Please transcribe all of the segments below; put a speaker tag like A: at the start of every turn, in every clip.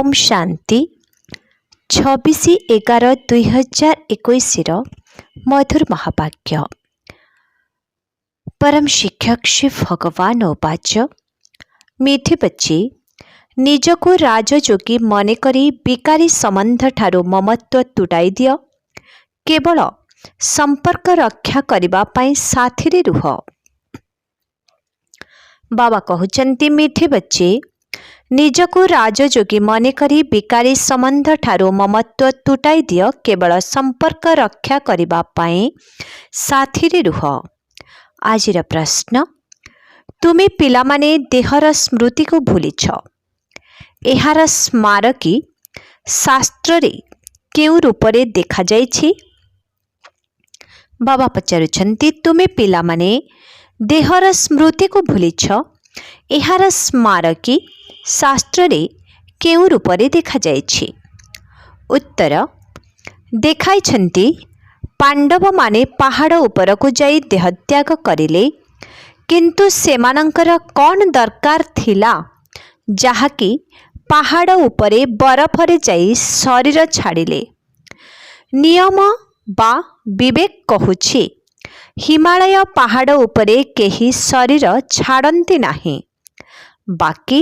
A: ओम शांति 26/11/2021 मधुर महावाक्य। परम शिक्षक श्री भगवान उवाच मीठे बच्चे निजको राजयोगी मनेकरी विकारी संबंध ठारू ममत्व तुटाई दियो। केवल संपर्क रक्षा करिबा पाई साथी रे रुह। बाबा कहउचंती मीठे बच्चे निजको राजयोगी मनेकरी विकारी संबंध ठारू ममत्व तुटाई दियो। केवल संपर्क रक्षा करिबा पाई साथी रे रुह। आजिर प्रश्न, तुमे पिलामाने देहर स्मृति को भूलिछ। एहार स्मारकी शास्त्र रे केउ रूपरे देखा जाइछि? बाबा पचारुछंती तुमे पिलामाने देहर स्मृति को भूलिछ। एहार स्मारकी शास्त्र रे केउ रूपरे देखा जाइछि? उत्तर, देखाइछंती पांडव माने पहाड़ ऊपर को जाई देहत्याग करिले, किंतु सेमानंकर कौन दरकार थिला जहाँकि पहाड़ उपरे बरफरे जाई शरीर छाड़िले। नियम बा विवेक कहुछि हिमालय पहाड़ उपरे केही शरीर छाड़ती नाही। बाकी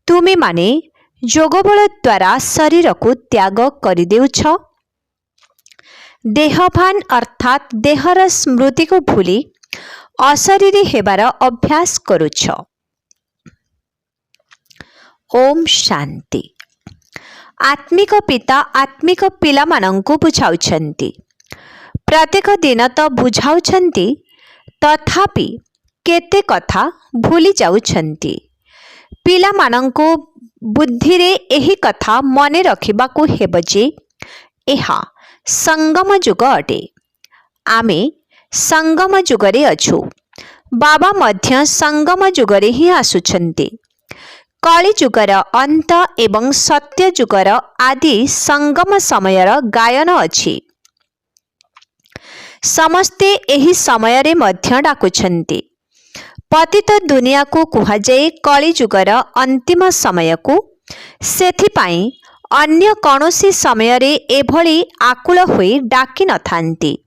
A: तुमे माने जोगबल द्वारा शरीर को त्याग करि देउछ। देहभान अर्थात देहर स्मृति को भूली अशरीरी हेबार अभ्यास करुछ। ओम शांति। आत्मिक पिता आत्मिक पिला मानंकु बुझाउछंती। प्रत्येक दिन तो बुझाउछंती, तथापि केते कथा भूली जाउछंती। पिला मानंकु बुद्धि रे एही कथा मने रखिबाकु हेब जे एहा संगम युग अटे। आमे संगम युगरे अछु। बाबा मध्य संगम युगरे ही आसुछंती। कली युगर अंत एवं सत्य युगर आदि संगम समयर गायन अछि। समस्ते एही समय रे मध्य डाकुछंती। पतित दुनिया को कुहा जाए कली युगर अंतिम समय को। सेथिपाई अन्य कौनसी समय रे एभली आकुल होई डाकी न थांती।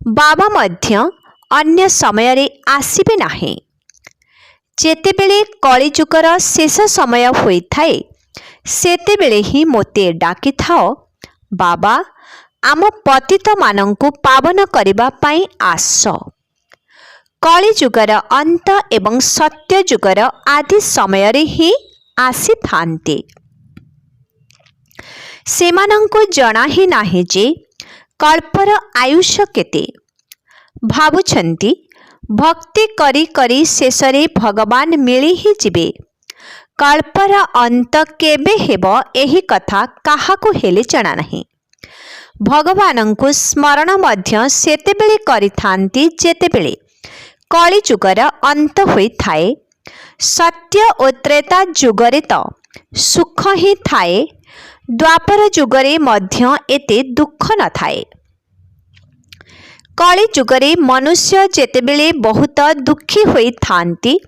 A: बाबा मध्य अन्य समय रे आसीबे नाही। जेतेबेले कली युगर शेष समय होई थाए सेतेबेले ही मोते डाकी थाओ, बाबा आम पतित मानंकु पावन करिबा पाई आस। कली युगर अंत एवं सत्य युगर आदि समय रे ही आसी थांते। सेमानंकु जणा ही नाही जे कल्पर आयुष्य केते। भाबुछंती भक्ति करी करी शेषरे भगवान मिली ही जिबे। कल्पर अंत केबे हेबो एही कथा काहाकु हेले जणा नाही। भगवानंकु स्मरण मध्य सेतेबेले करिथांती जेतेबेले कली युगर अंत होई थाए। सत्य और त्रेता युगरे तो सुख ही थाए। द्वापर युगरे मध्य एते दुख न थाए। कली युगरे मनुष्य जेतेबेले बहुत दुखी होई थांती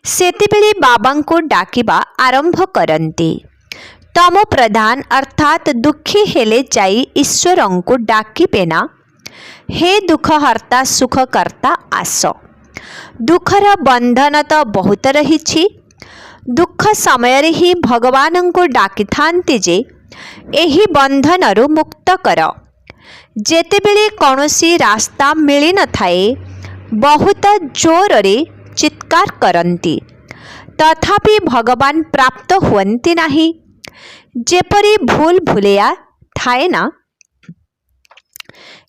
A: सेतेबेले बाबांको डाकिबा आरंभ करंती। तमो प्रधान अर्थात दुखी हेले जाई ईश्वरंको डाकिबे ना, हे दुख हर्ता सुख करता आस। दुखर बंधन तो बहुत रही। दुख समय रे ही भगवान को डाकी थांती जे एही बंधन रु मुक्त कर। जेतेबेले कौनसी रास्ता मिली न थाए बहुत जोर रे चित्कार करंती, तथापि भगवान प्राप्त हुअंती नाही। जेपरी भूल भुलिया थाए ना,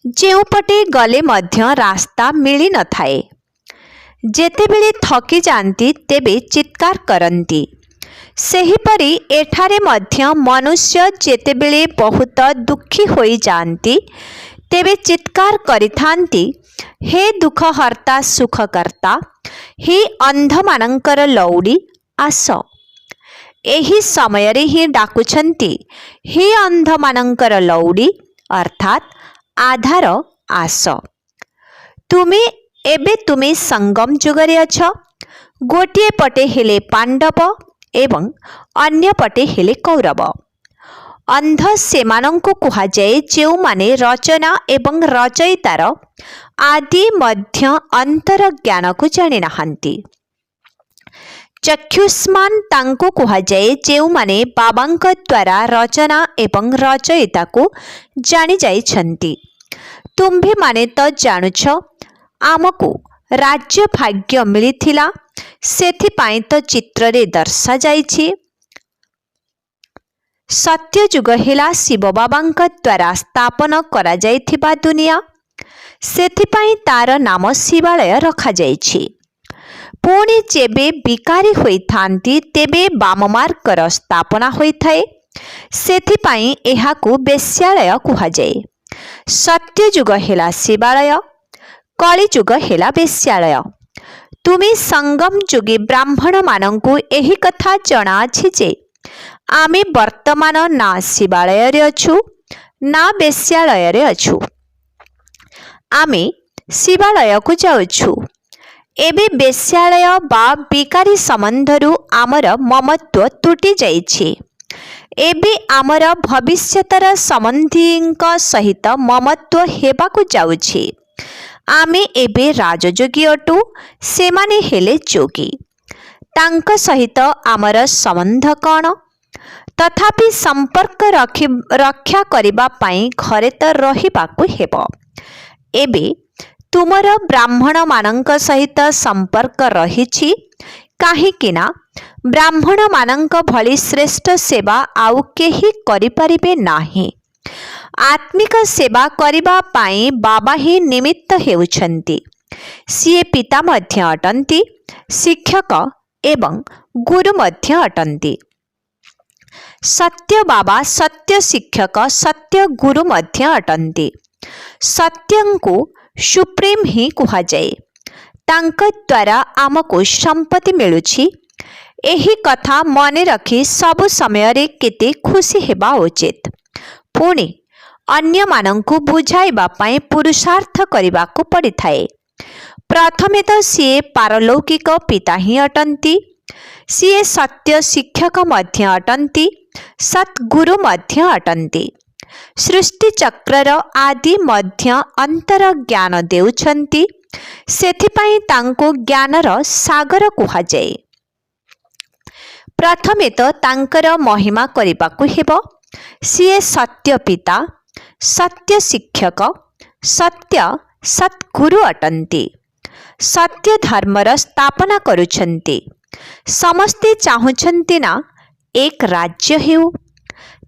A: जेउ पटे गले मध्य रास्ता मिली न थाए। जेतेबेले थकी जाती तेबे चित्कार करंती। सेहीपरि एठारे मध्य मनुष्य जेतेबेले बहुत दुखी होई जाती तेबे चित्कार करिथांती, हे दुख हर्ता सुख करता, हे अंध मानंकर लौड़ी आस। एही समय रे ही डाकुछंती, हे अंध मानंकर लौड़ी अर्थात आधार आस। तुमे संगम जुगरे अछ। गोटिए पटे हेले पांडव एवं अन्यपटे हेले कौरव। अंध सेमानंकु कुहाजाए जेउमाने रचना एवं रचयितार आदि मध्य अंतर ज्ञान को जानि नाहांती। चक्षुष्मान तांको कुहाजाए जेउमाने बाबांक द्वारा रचना एवं रचयिता को जानि जाइछंती। तुम्भे माने तो जानुछ आमको राज्य भाग्य मिलिथिला सेथिपाई तो चित्र रे दर्शा जाइछि। सत्य जुग हेला शिव बाबांक द्वारा स्थापन करा जाइथिबा दुनिया, सेथिपाई तार नाम शिवालय रखा जाइछि। पुणी जेबे बिकारी होई थांती तेबे बाममार्कर स्थापना होई थाए, सेथिपाई एहाकु बेश्यालय कुहाजाए। सत्य जुग हेला शिवालय, कली जुग हेला बेश्यालय। तुमी संगम जुगी ब्राह्मण मानंकु एही कथा जणा अछि जे आमे वर्तमान ना शिवालय रे अछु ना बेश्यालय रे अछु। आमे शिवालय को जाउछु। एबे बेश्यालय बा बिकारी संबंधरु आमर ममत्व तुटी जाइछि। एबे आमर भविष्यतर संबंधींक सहित ममत्व हेबाकु जाउछि। आमे एबे राजयोगी अटु, सेमाने हेले जोगी। तांक सहित आमर संबंध कौन? तथापि संपर्क रक्षा करिबा पाई घरे तो रहिबाकु हेबो। एबे तुमर ब्राह्मण मानंक सहित संपर्क रहिछि काहेकिना ब्राह्मण मानंक भली श्रेष्ठ सेवा आउ केही करि परिबे नाही। आत्मिक सेवा करिबा पाई बाबा ही निमित्त हेउछंती। सिए पिता मध्य अटंती, शिक्षक एवं गुरु मध्य अटंती। सत्य बाबा, सत्य शिक्षक, सत्य गुरु मध्य अटंती। सत्यंकु सुप्रीम ही कुहाजाए। तांक द्वारा आमको संपत्ति मिलुछि। एही कथा मने रखी सब समय रे केते खुशी हेबा उचित। पुणी अन्य मानंकु बुझाइबा पाई पुरुषार्थ करिबाकु पड़िथाए। प्रथमे तो सिए पारलौकिक पिता ही अटंती, सिए सत्य शिक्षक मध्य अटंती, सत्गुरु मध्य अटंती। सृष्टि चक्रर आदि मध्य अंतर ज्ञान देउछंती, सेथिपाई तांको ज्ञानर सागर कुहाजाए। प्रथमे तो तांकर महिमा करिबाकु हेबो। सिए सत्य पिता, सत्य शिक्षक, सत्य सत्गुरु अटंती। सत्य धर्मर स्थापना करुछंती। समस्ते चाहुछंती ना एक राज्य हेउ,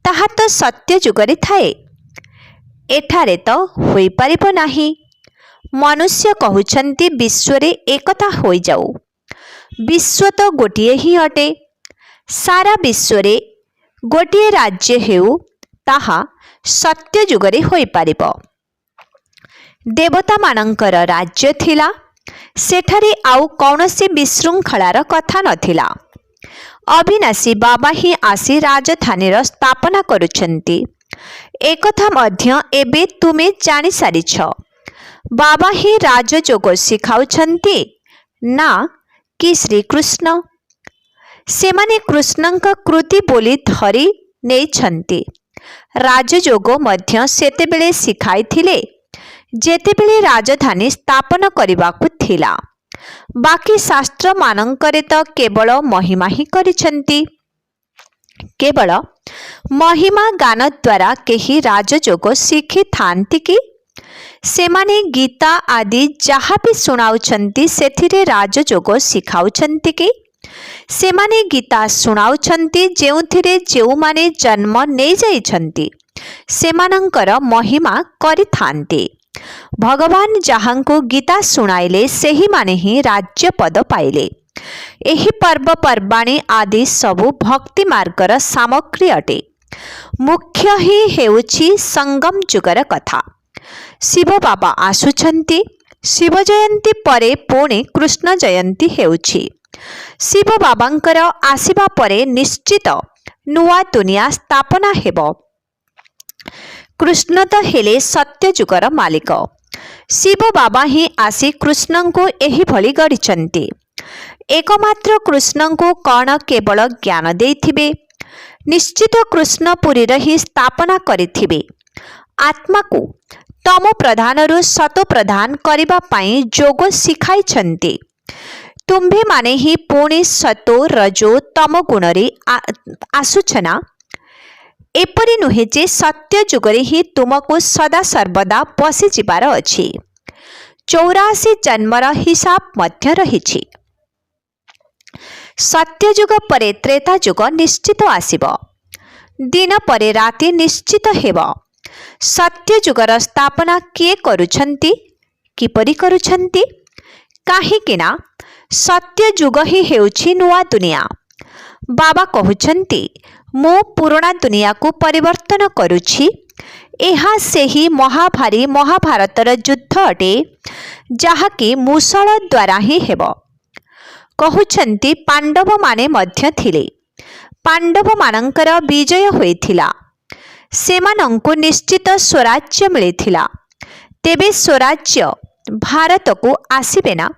A: ताहा तो सत्य जुगरे थाए। एठारे तो होई परिबो नाही। मनुष्य कहउछंती विश्वरे एकता होई जाऊ। विश्व तो गोटिए ही अटे। सारा विश्वरे गोटिए राज्य हेउ, ताहा सत्य जुगरे होई परिबो। देवता मानंकर राज्य थिला, सेठारे आउ कौनसी विशृंखलार कथा नथिला। अविनाशी बाबा ही आसी राजधानीर स्थापना करुछंती। एकथा मध्य एबे तुमे जानि सारिछ। बाबा ही राजयोग शिखाउछंती ना कि श्री कृष्ण? सेमाने कृष्णंक कृति बोली धरी नेइछंती। राजयोग मध्य सेतेबेले शिखाइथिले जेतेबेले राजधानी स्थापन करिबाकु थिला। बाकी शास्त्र मानंकरे तो केवल महिमा ही करिछंती। केवल महिमा गान द्वारा केही राजयोग शिखी थांती कि? सेमाने गीता आदि जहाँ भी सुनाउछंती सेथिरे राजयोग शिखाउछंती कि? सेमाने गीता सुनाउछंती जेउथिरे जेउमाने जन्म नै जाइछंती सेमानंकर महिमा करिथांती। भगवान जहाँको गीता सुनाइले सेही माने ही राज्य पद पाइले। एही पर्व पर्बाणी आदि सबु भक्ति मार्गर सामग्री अटे। मुख्य ही हेउछि संगम जुगर कथा। शिव बाबा आसुछंती। शिव जयंती परे पुणे कृष्ण जयंती हेउछि। शिव बाबांकर आसीबा परे निश्चित नुआ दुनिया स्थापना हेबो। कृष्ण तो हेले सत्य जुगर मालिक। शिव बाबा ही आसी कृष्ण को एही भली गढ़िछंती। एकमात्र कृष्ण को कौन केवल ज्ञान देथिबे? निश्चित कृष्ण पुरी ही स्थापना करिथिबे। आत्मा को तमो प्रधानरु सतो प्रधान करिबा पाई जोग शिखाइछन्ति। तुम्भे माने ही पुणी सतो रजो तम गुणरे आसुछना। एपरि नुहे जे सत्य जुगरे ही तुमको सदा सर्वदा बसी जिबार अछि। 84 जन्मर हिसाब मध्य रहिछि। सत्य जुग परे त्रेता जुग निश्चित आसिब। दिन परे राति निश्चित हेब। सत्य जुगर स्थापना किए करुछन्ति? किपरि करुछन्ति? काहिकिना सत्य जुग ही हेउछि नुआ दुनिया। बाबा कहउछन्ति मो पुराना दुनिया को परिवर्तन करुछि। एहा सेही महाभारी महाभारतर युद्ध अटे जहाकी मूषल द्वारा ही हेब। कहउछन्ति पांडव माने मध्य थिले। पांडव मानंकर विजय होइथिला। सेमानंकु निश्चित स्वराज्य मिलिथिला। तेबे स्वराज्य भारत को आसीबे ना?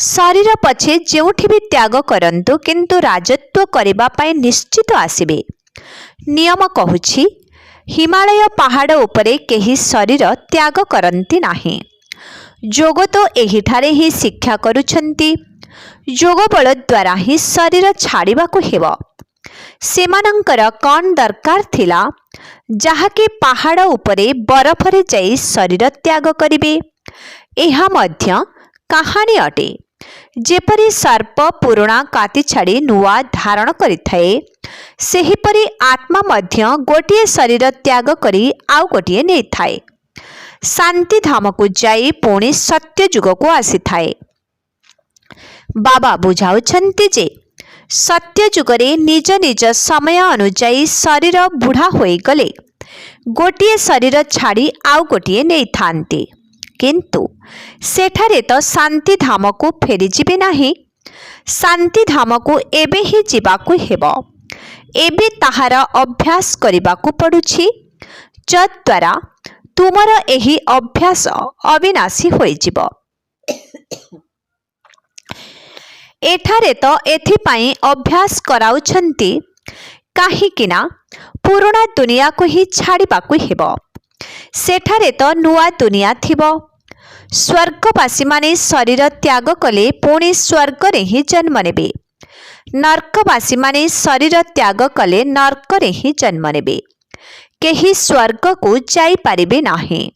A: शरीर पछे जेउठी भी त्याग करंतु किंतु राजत्व करिबा पाए निश्चित आसीबे। नियम कहूछि हिमालय पहाड़ उपरे केही शरीर त्याग करंती नाही। जोग तो एहिठारे ही शिक्षा करुछन्ति। जोग बल द्वारा ही शरीर छाड़िबा को हेब। सेमानंकर कौन दरकार थिला जहाके पहाड़ उपरे बरफरे जाई शरीर त्याग करिबे? एहा मध्य कहानी अटे। जेपरि सर्प पुराणा काति छाड़ी नुआ धारण करिथाए सेहिपरि आत्मा मध्य गोटिए शरीर त्याग करी आउ गोटिए नै थाए। शांति धाम को जाई पुणी सत्य जुग को आसी थाए। बाबा बुझाउछन्ति जे सत्य जुगरे निज निज समय अनुजाई शरीर बुढ़ा होई गले गोटिए शरीर छाड़ी आउ गोटिए नै थांती। किंतु सेठारे तो शांति धाम को फेरी जिबे नाही। शांति धाम को एबे ही जिबाकु हेब। एबे ताहार अभ्यास करिबाकु पडुछि जद्वारा तुमर एही अभ्यास अविनाशी होई जिवो। एठारे तो एथिपाई अभ्यास कराउछन्ति काहिकिना पुराना दुनिया को ही छाड़िबाकु हेब। सेठारे तो नुआ दुनिया थिबो। स्वर्गवासी माने शरीर त्याग कले पुणी स्वर्ग रे ही जन्म नेबे। नरकवासी माने शरीर त्याग कले नरक रे ही जन्म नेबे। केही स्वर्ग को जाई पारिबे नाही।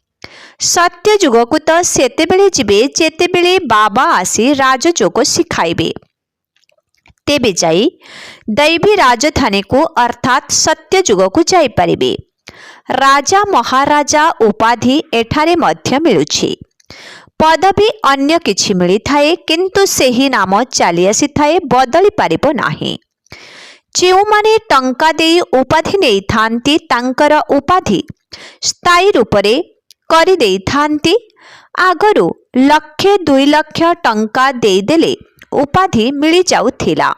A: सत्य जुग को तो सेतेबेले जिबे जेतेबेले बाबा आसी राजयोग शिखाइबे। तेबे जाई दैवी राजधानी को अर्थात सत्य जुग को जाई पारिबे। राजा महाराजा उपाधि एठारे मध्य मिलुछि। पदवी अन्य किछि मिली थाए किंतु सेही नाम चली आसी थाए बदली पारिबो नाही। जेउ माने टंका देई उपाधि नै थांती तांकर उपाधि स्थायी रूपरे करि देई थांती। आगरु 1,00,000 2,00,000 टंका देई देले उपाधि मिली जाउथिला।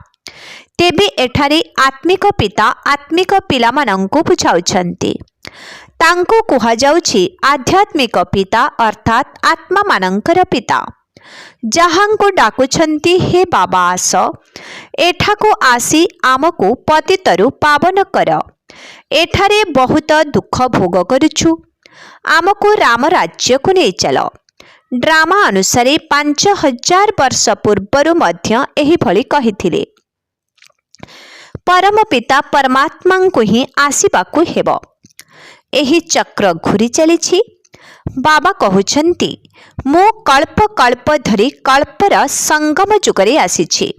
A: तेबे एठारे आत्मिक पिता आत्मिक पिला मानंकु बुझाउछन्ति। तांको कुहा जाउछि आध्यात्मिक पिता अर्थात आत्मा मानंकर पिता। जहांको डाकुछन्ति हे बाबा आस एठाको आसी आमको पतितरु पावन कर। एठारे बहुत दुख भोग करुछु। आमको राम राज्य को नै चल। ड्रामा अनुसारे 5000 वर्ष पूर्वरु मध्य एही भली कहिथिले। परम पिता परमात्मा को ही आसीबाकु हेब। एही चक्र घुरी चलीछि। बाबा कहउछन्ति मो कल्प कल्प धरी कल्पर संगम जुगरे आसीछि।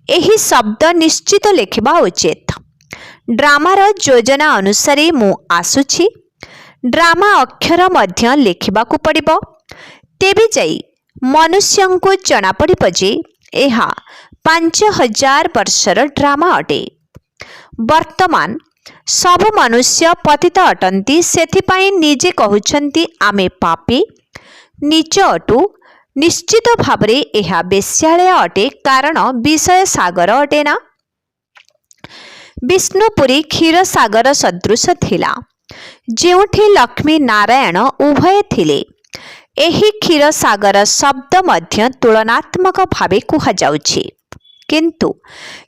A: एही शब्द निश्चित लेखिबा उचित। ड्रामार योजना अनुसारे मु आसुछि। ड्रामा अक्षर मध्य लेखिबाकु पड़िबो। तेबे जाई मनुष्यंको जना पड़िबो जे एहा 5000 वर्षर ड्रामा अटे। वर्तमान सब मनुष्य पतित अटंती सेथिपाई निजे कहउछन्ति आमे पापी नीच अटु। निश्चित भावरे एहा बेश्यालय अटे कारण विषय सागर अटे ना। विष्णुपुरी क्षीर सागर सदृश थिला। जेउठी लक्ष्मी नारायण उभय थिले एही क्षीर सागर शब्द मध्य तुलनात्मक भावे कुहाଯାଉଛି। किंतु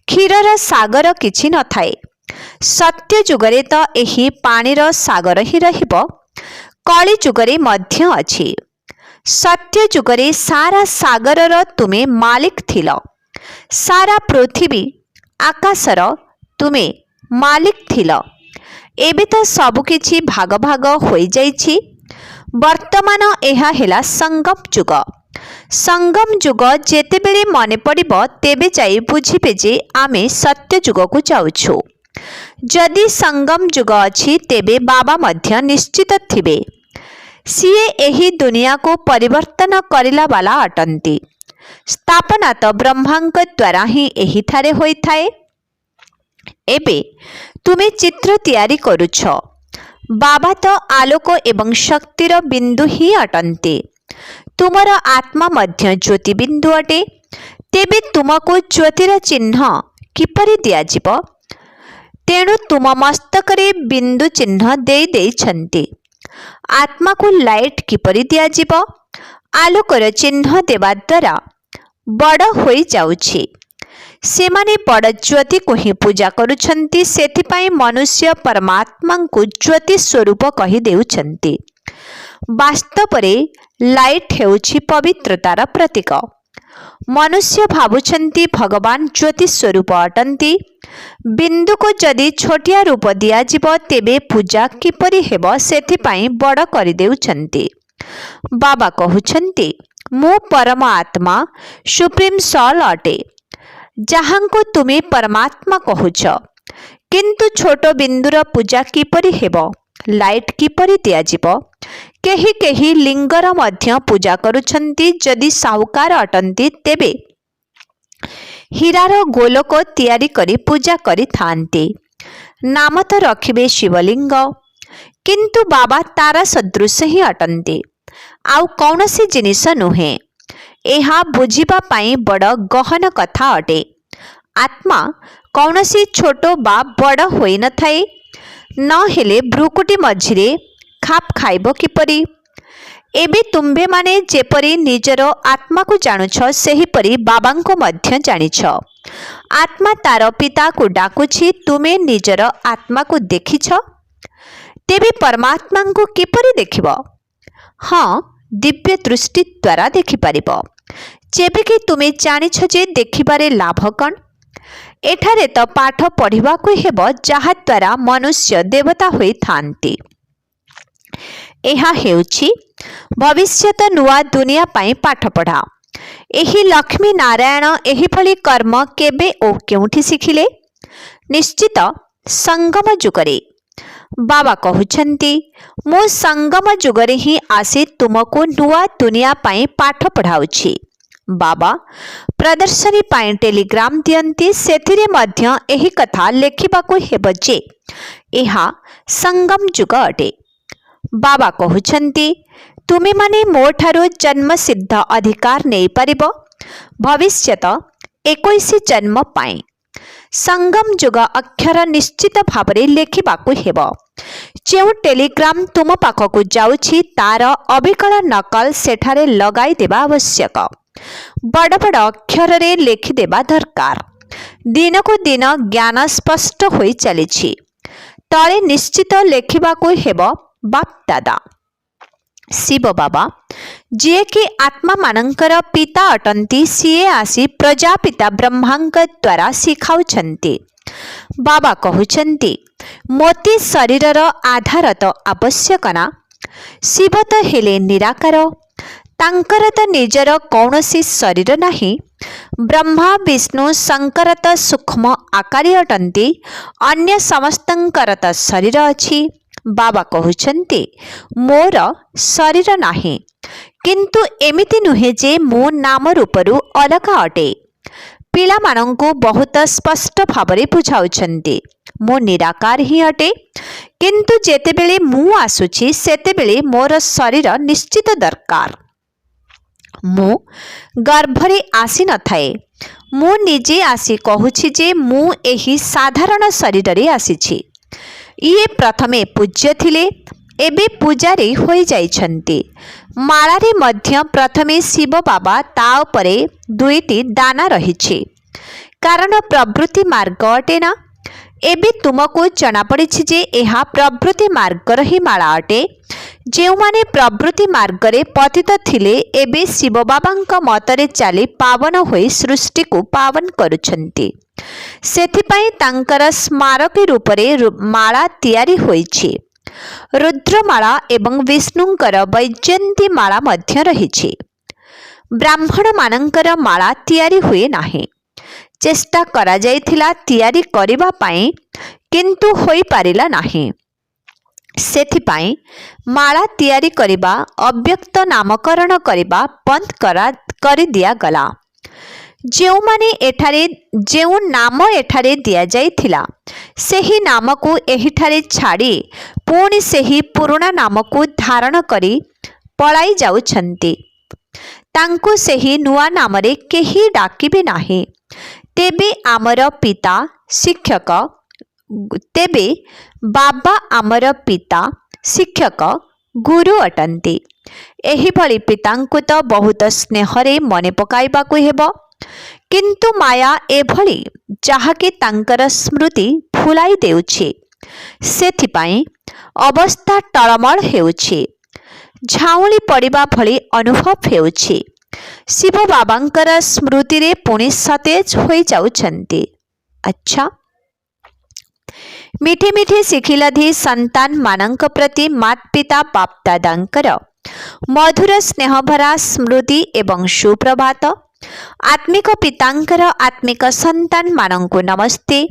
A: क्षीरर सागर किछि न थाए। सत्य जुगरे तो एही पानीर सागर ही रहिबो, कली जुगरे मध्य अछि। सत्य जुगरे सारा सागरर तुमे मालिक थिल, सारा पृथ्वी आकाशर तुमे मालिक थिल। एबे तो सबकिछि भाग भाग होई जाइछि। वर्तमान एहा हेला संगम जुग। संगम जुग जेतेबेले मने पड़िबो तेबे जाई बुझिबे जे आमे सत्य जुग को जाउछु। जदि संगम जुग अछि तेबे बाबा मध्य निश्चित थिबे। सीए एही दुनिया को परिवर्तन करिला वाला अटंती। स्थापना तो ब्रह्मांक द्वारा ही एही थारे होई थाए। एबे तुमे चित्र तैयारी करुछ। बाबा तो आलोक एवं शक्तिर बिंदु ही अटंती। तुमर आत्मा मध्य ज्योति बिंदु अटे। तेबे तुमको ज्योतिर चिन्ह किपरि दियाजिबो? तेणु तुम मस्तकरे बिंदु चिन्ह देई देइछन्ति। आत्मा को लाइट किपरि दियाजिबो? आलोकर चिन्ह देवा द्वारा बड़ होई जाउछि। सेमाने बड़ ज्योति को ही पूजा करुछन्ति। सेथिपाई मनुष्य परमात्मा को ज्योति स्वरूप कहि देउछन्ति। वास्तवरे लाइट हेउछि पवित्रतार प्रतीक। मनुष्य भावुछन्ति भगवान ज्योति स्वरूप अटंती। बिंदु को जदि छोटिया रूप दियाजिबो तेबे पूजा किपरि हेबो सेथिपाई बड़ करि देउछन्ति। बाबा कहुछन्ति मो परम आत्मा सुप्रीम सॉल अटे, जहांको तुमे परमात्मा कहुछ। किंतु छोट बिंदुर पूजा किपरि हेबो? लाइट किपरि दियाजिबो? केही केही लिंगर मध्य पूजा करुछन्ति। जदि साहुकार अटंती तेबे हीरार गोलक तैयारी करी पूजा करी थांती। नाम तो रखिबे शिवलिंग, किंतु बाबा तारा सदृश ही अटंती, आउ कौनसी जिनिस नुहे। एहा बुझिबा पाई बड़ गहन कथा अटे। आत्मा कौनसी छोट बा बड़ होई न थाए। न हेले भ्रुकुटी मझिरे खाप खाइबो किपरि? एबे तुम्बे माने जेपरि निजर आत्मा को जानुछ सेहीपरि बाबा को मध्य जानिछ। आत्मा तार पिता को डाकुछि, तुमे निजर आत्मा को देखिछ? तेबे परमात्मा को किपरि देखिबो? हाँ, दिव्य दृष्टि द्वारा देखि पारिबो। जेबे कि तुमे जानिछ जे देखिबारे लाभ कण? एठारे तो पाठ पढ़िबा को हेबो जहा द्वारा मनुष्य देवता होई थांती। एहा हेउछि भविष्यत नुआ दुनिया पाई पाठ पढ़ा। एही लक्ष्मी नारायण एही भली कर्म केबे ओ केउठी शिखिले? निश्चित संगम जुगरे। बाबा कहुछन्ति मो संगम जुगरे ही आसी तुमको नुआ दुनिया पाई पाठ पढ़ाउछि। बाबा प्रदर्शनी पाई टेलीग्राम दियंती। सेथिरे मध्य एही कथा लेखिबाको हेबो जे एहा संगम जुग अटे। बाबा कहुछन्ति तुमे माने मोठारो जन्म सिद्ध अधिकार नहीं पारिबो भविष्यत 21 जन्म पाए। संगम जुग अक्षर निश्चित भावरे लेखिबाको हेबो। जेउ टेलीग्राम तुम पाखकु जाउछि तार अविकल नकल सेठारे लगाई देबा आवश्यक। बड़ बड़ अक्षर रे लेखि देबा दरकार। दिन को दिन ज्ञान स्पष्ट होई चलिछि। तळे निश्चित लेखिबाको हेबो बाप दादा शिव बाबा जे कि आत्मा मानकर पिता अटंती। सीए आसी प्रजापिता ब्रह्मांक द्वारा शिखाउछन्ति। बाबा कहुछन्ति मोती शरीरर आधार तो आवश्यक ना। शिव तो हेले निराकार, तांकर तो निजर कौनसी शरीर नाही। ब्रह्मा विष्णु शंकर तो सूक्ष्म आकारी अटंती। अन्य समस्तंकर तो शरीर अछि। बाबा कहुछन्ति मोर शरीर नाही, किंतु एमिति नुहे जे मो नाम रूपरू अलगा अटे। पिला मानंकु बहुत स्पष्ट भावरे बुझाउछन्ति मो निराकार ही अटे, किंतु जेतेबेले मु आसुछि सेतेबेले मोर शरीर निश्चित दरकार। मु गर्भरे आसी न थाए। मु निजे आसी कहुछि जे मु एही साधारण शरीर रे आसीछि। ये प्रथमे पूज्य थिले, एबे पूजारी होई जाइछन्ति। मालारे मध्य प्रथमे शिव बाबा ता उपरे दुईटी दाना रहिछि, कारण प्रवृत्ति मार्ग अटे ना। एबे तुमको जना पड़िछि जे एहा प्रवृत्ति मार्गर ही माला अटे। जेउमाने प्रवृत्ति मार्गरे पतित थिले एबे शिव बाबांक मतरे चाली पावन होई सृष्टि को पावन करुछन्ति। सेथिपाई तांकर स्मारकी रूपरे माला तियारी होइछि। रुद्रमाला एवं विष्णुंकर वैजयंती माला मध्य रहिछि। ब्राह्मण मानंकर माला तियारी हुए नाही। चेष्टा करा जाइथिला तियारी करिबा पाई, किंतु होई पारिला नाही। सेथिपाई माला तियारी करिबा अव्यक्त नामकरण करिबा बंद करि दिया गला। जेउ नाम एठारे दिया जाइथिला सेही नाम को एहिठारे छाड़ी पुणी सेही पुराना नाम को धारण करी पलाई जाउछन्ति। तांको सेही नुआ नामरे केही डाकिबे नाही। तेबे आमर पिता शिक्षक, तेबे बाबा आमर पिता शिक्षक गुरु अटंती। एही भली पितांको तो बहुत स्नेहरे मने पकाइबाकु हेबो, किंतु माया एभली जाहाके तांकर स्मृति भुलाई देउछि। सेथिपाई अवस्था टळमळ हेउछि, झाउली पड़िबा भली अनुभव हेउछि। शिव बाबांकर स्मृति रे पुणी सतेज होई जाउछन्ति। अच्छा, मिठी मिठी शिखिलधि संतान मानंक प्रति मात पिता बाप दादांकर मधुर स्नेहभरा स्मृति एवं सुप्रभात। आत्मिक पितांकर आत्मिक संतान मानंकु नमस्ते।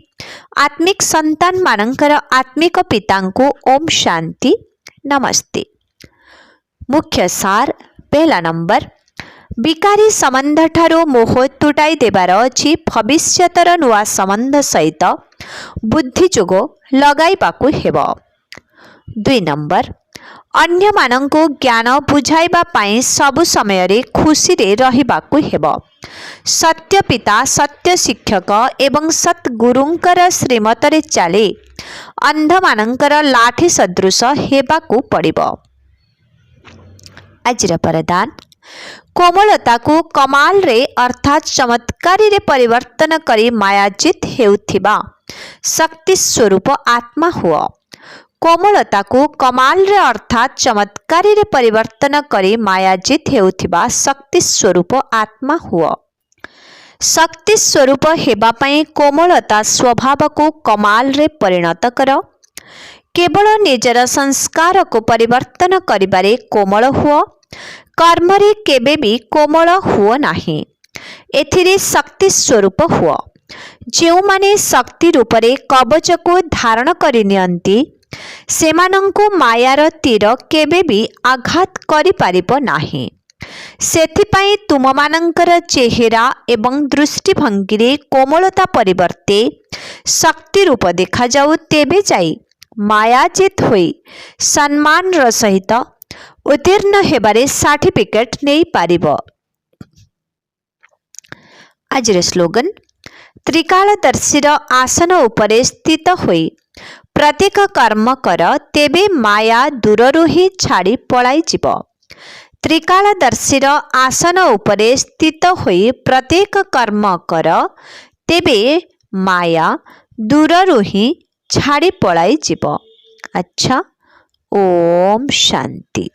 A: आत्मिक संतान मानंकर आत्मिक पितांकु ओम शांति नमस्ते। मुख्य सार पहला नंबर, विकारी संबंध ठारो मोह तुटाई देबार अछि। भविष्यतर नुआ संबंध सहित बुद्धि जोग लगाइबाकु हेबो। 2 नंबर, अन्य मानंकु ज्ञान बुझाइबा पाई सबु समय रे खुशी रे रहिबाकु हेबो। सत्य पिता, सत्य शिक्षक एवं सतगुरुंकर श्रीमतरे चाले अंध मानंकर लाठी सदृश हेबाकु पड़िबो। आजिर परदान, कोमलता को कमाल रे अर्थात चमत्कारी रे परिवर्तन करी मायाजित हेउथिबा शक्ति स्वरूप आत्मा हुआ। कोमलता को कमाल रे अर्थात चमत्कारी रे परिवर्तन करी मायाजित हेउथिबा शक्ति स्वरूप आत्मा हुआ। शक्ति स्वरूप हेबा पई कोमलता स्वभाव को कमाल रे परिणत कर। केवल निजर संस्कार को परिवर्तन करिबारे कोमल हुआ। कर्म रे केबे भी कोमल हुआ नाही। एथिरे शक्ति स्वरूप हुआ। जेउ माने शक्ति रूपरे कवच को धारण करि नियंती सेमानंको मायार तीर केबे भी आघात करि पारिबो नाही। सेथिपाई तुम मानंकर चेहरा एवं दृष्टिभंगी रे कोमलता परिवर्ते शक्ति रूप देखा जाऊ, तेबे जाई मायाजित होई सम्मान र सहित उत्तीर्ण हेबारे सर्टिफिकेट नहीं पारिबो। आजिर स्लोगन, त्रिकालदर्शीर आसन उपरे स्थित होई प्रत्येक कर्म कर, तेबे माया दूररु ही छाड़ी पलाई जिवो। त्रिकालदर्शीर आसन उपरे स्थित होई प्रत्येक कर्म कर, तेबे माया दूररु ही छाड़ी पलाई जिवो। अच्छा, ओम शांति।